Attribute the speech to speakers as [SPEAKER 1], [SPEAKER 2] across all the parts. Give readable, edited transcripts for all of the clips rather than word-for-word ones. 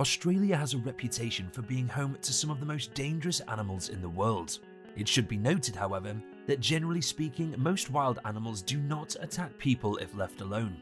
[SPEAKER 1] Australia has a reputation for being home to some of the most dangerous animals in the world. It should be noted, however, that generally speaking, most wild animals do not attack people if left alone.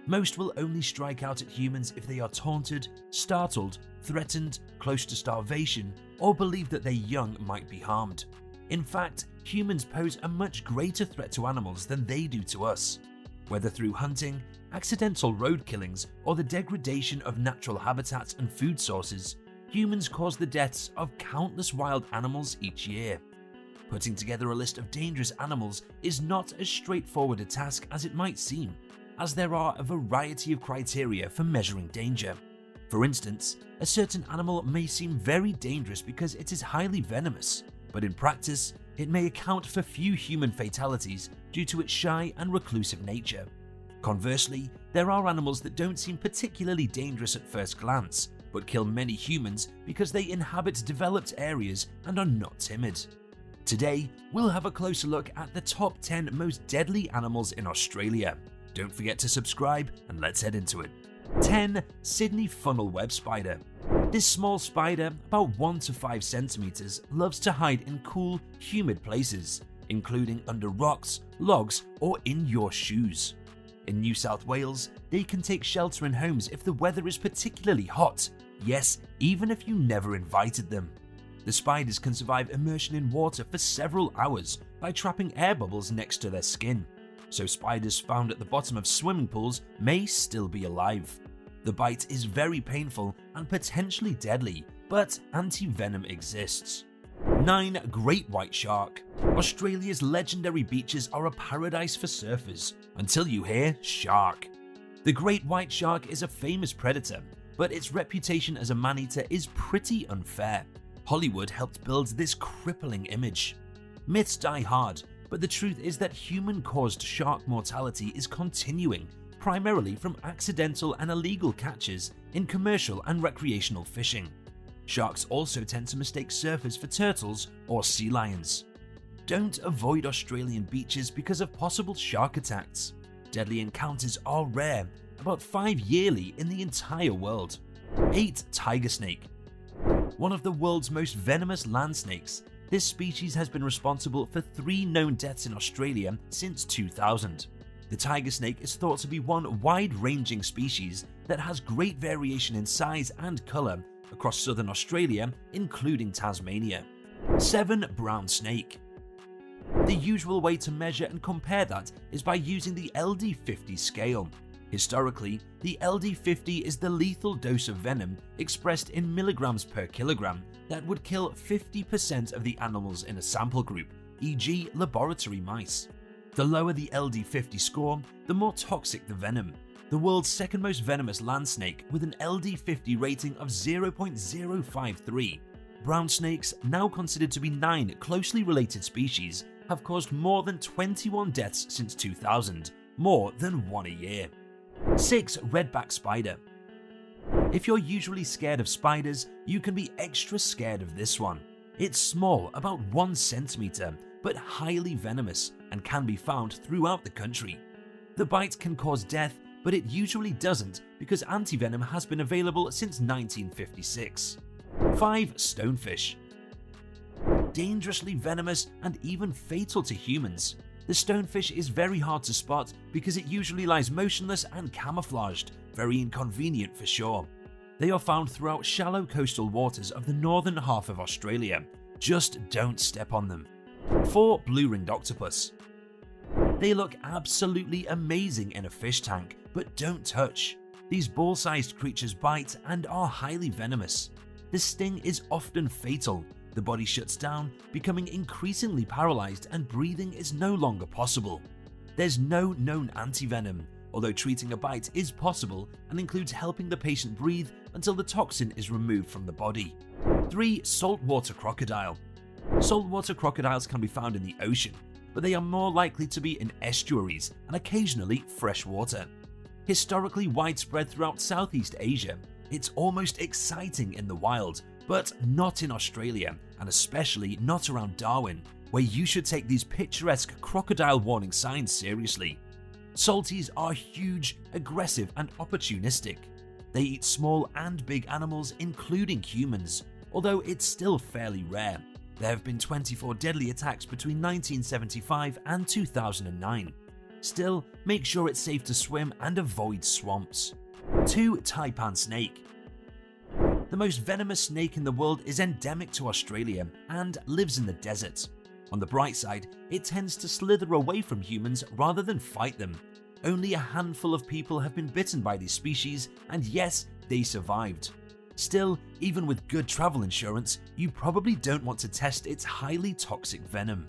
[SPEAKER 1] Most will only strike out at humans if they are taunted, startled, threatened, close to starvation, or believe that their young might be harmed. In fact, humans pose a much greater threat to animals than they do to us. Whether through hunting, accidental road killings, or the degradation of natural habitats and food sources, humans cause the deaths of countless wild animals each year. Putting together a list of dangerous animals is not as straightforward a task as it might seem, as there are a variety of criteria for measuring danger. For instance, a certain animal may seem very dangerous because it is highly venomous, but in practice, it may account for few human fatalities due to its shy and reclusive nature. Conversely, there are animals that don't seem particularly dangerous at first glance, but kill many humans because they inhabit developed areas and are not timid. Today, we'll have a closer look at the top 10 most deadly animals in Australia. Don't forget to subscribe and let's head into it. 10. Sydney funnel web spider. This small spider, about 1 to 5 centimeters, loves to hide in cool, humid places, including under rocks, logs, or in your shoes. In New South Wales, they can take shelter in homes if the weather is particularly hot, yes, even if you never invited them. The spiders can survive immersion in water for several hours by trapping air bubbles next to their skin, so spiders found at the bottom of swimming pools may still be alive. The bite is very painful and potentially deadly, but anti-venom exists. 9. Great white shark. Australia's legendary beaches are a paradise for surfers, until you hear shark. The great white shark is a famous predator, but its reputation as a man-eater is pretty unfair. Hollywood helped build this crippling image. Myths die hard, but the truth is that human-caused shark mortality is continuing, primarily from accidental and illegal catches in commercial and recreational fishing. Sharks also tend to mistake surfers for turtles or sea lions. Don't avoid Australian beaches because of possible shark attacks. Deadly encounters are rare, about 5 yearly in the entire world. 8. Tiger snake. One of the world's most venomous land snakes, this species has been responsible for 3 known deaths in Australia since 2000. The tiger snake is thought to be one wide-ranging species that has great variation in size and colour across southern Australia, including Tasmania. 7. Brown snake. The usual way to measure and compare that is by using the LD50 scale. Historically, the LD50 is the lethal dose of venom expressed in milligrams per kilogram that would kill 50% of the animals in a sample group, e.g. laboratory mice. The lower the LD50 score, the more toxic the venom. The world's second most venomous land snake with an LD50 rating of 0.053. Brown snakes, now considered to be 9 closely related species, have caused more than 21 deaths since 2000, more than 1 a year. 6. Redback spider. If you're usually scared of spiders, you can be extra scared of this one. It's small, about 1 centimeter, but highly venomous and can be found throughout the country. The bite can cause death, but it usually doesn't because antivenom has been available since 1956. 5. Stonefish. Dangerously venomous and even fatal to humans. The stonefish is very hard to spot because it usually lies motionless and camouflaged, very inconvenient for sure. They are found throughout shallow coastal waters of the northern half of Australia. Just don't step on them. 4. Blue-ringed octopus. They look absolutely amazing in a fish tank, but don't touch. These ball-sized creatures bite and are highly venomous. The sting is often fatal. The body shuts down, becoming increasingly paralyzed, and breathing is no longer possible. There's no known antivenom, although treating a bite is possible and includes helping the patient breathe until the toxin is removed from the body. 3. Saltwater crocodile. Saltwater crocodiles can be found in the ocean, but they are more likely to be in estuaries and occasionally fresh water. Historically widespread throughout Southeast Asia, it's almost exciting in the wild, but not in Australia, and especially not around Darwin, where you should take these picturesque crocodile warning signs seriously. Salties are huge, aggressive, and opportunistic. They eat small and big animals, including humans, although it's still fairly rare. There have been 24 deadly attacks between 1975 and 2009. Still, make sure it's safe to swim and avoid swamps. 2. Taipan Snake. The most venomous snake in the world is endemic to Australia and lives in the desert. On the bright side, it tends to slither away from humans rather than fight them. Only a handful of people have been bitten by these species, and yes, they survived. Still, even with good travel insurance, you probably don't want to test its highly toxic venom.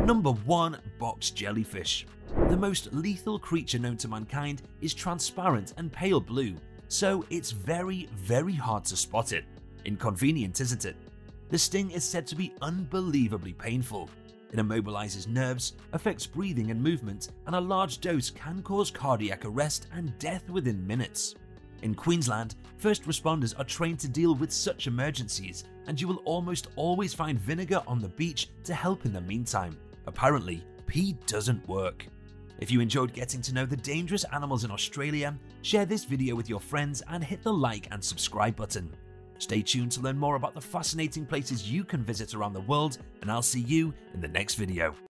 [SPEAKER 1] Number 1. Box jellyfish. The most lethal creature known to mankind is transparent and pale blue, so it's very hard to spot it. Inconvenient, isn't it? The sting is said to be unbelievably painful. It immobilizes nerves, affects breathing and movement, and a large dose can cause cardiac arrest and death within minutes. In Queensland, first responders are trained to deal with such emergencies, and you will almost always find vinegar on the beach to help in the meantime. Apparently, pee doesn't work. If you enjoyed getting to know the dangerous animals in Australia, share this video with your friends and hit the like and subscribe button. Stay tuned to learn more about the fascinating places you can visit around the world, and I'll see you in the next video.